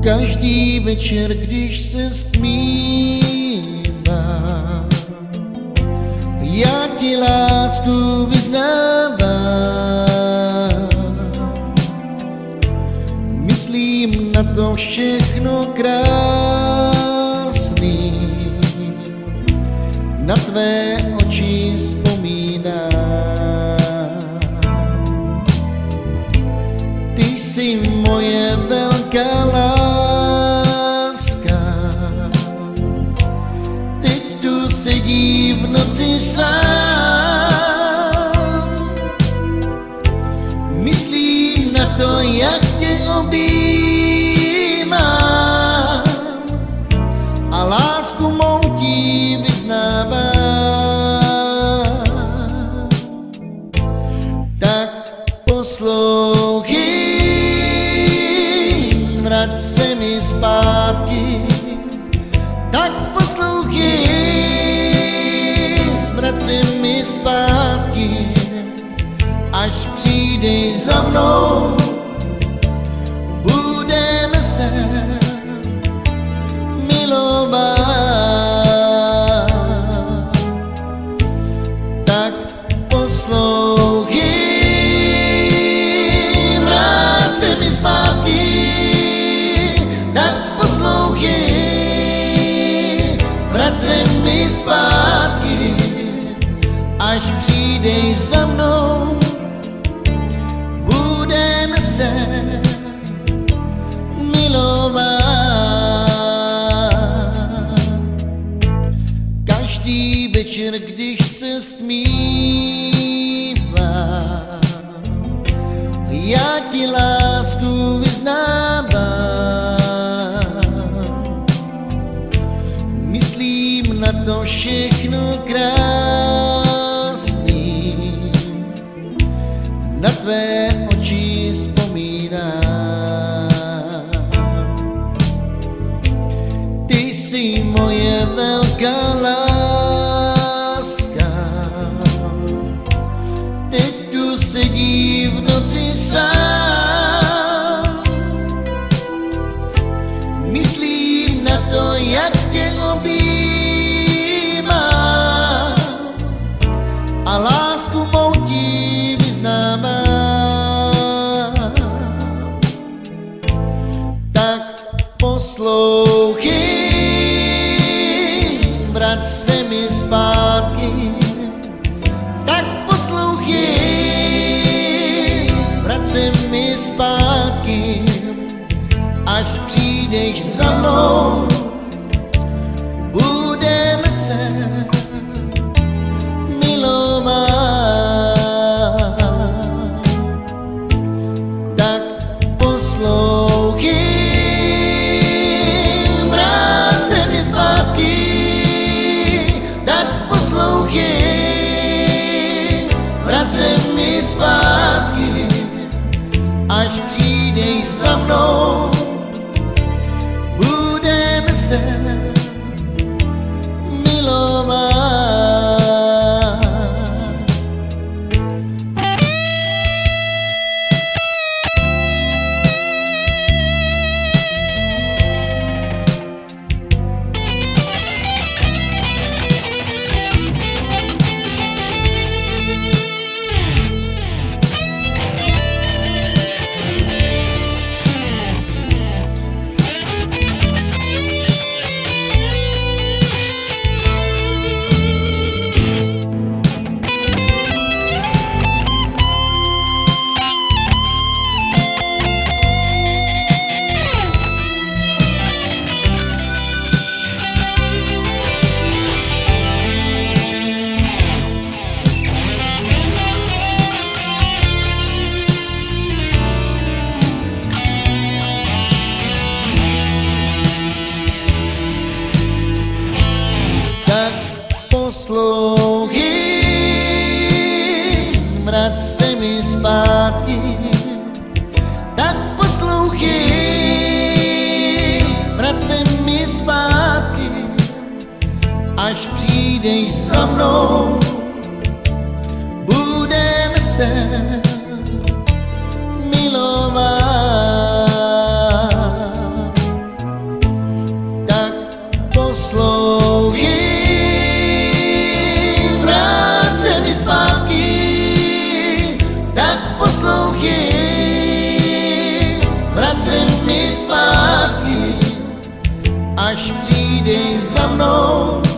Každý večer, když se stmívá, já ti lásku vyznávám. Myslím na to všechno krásný, na tvé oči vzpomínám. Ty jsi moje velká láska, teď tu sedí v noci sám. Myslím na to, jak tě objímám a lásku mou ti vyznávám. Tak poslouchej, vrať se mi zpátky. Tak poslouchej, vrať se mi zpátky. Až přijdeš za mnou, budeme se milovat. Tak poslouchej, vrať se mi zpátky. Tak poslouchej, vrať se mi zpátky. Až přijdeš za mnou, budeme se milovat. Každý večer, když se stmívá, já ti lásku vyznávám. Myslím na to všechno krásný, na tvé oči vzpomínám. Ty jsi moje velká láska, teď tu sedí v noci sám. Myslím na to, jak tě objímám a lásku mou ti vyznávám. Tak poslouchej, vrať se mi zpátky. Tak poslouchej, vrať se mi zpátky. Až přijdeš za mnou, budeme se milovat. Tak poslouchej, vrať se mi zpátky. Tak poslouchej, vrať se mi zpátky. Až přijdeš za mnou, budeme se milovat. Poslouchej, vrať se mi zpátky. Tak poslouchej, vrať se mi zpátky. Až přijdeš za mnou, budeme se milovat. mnou.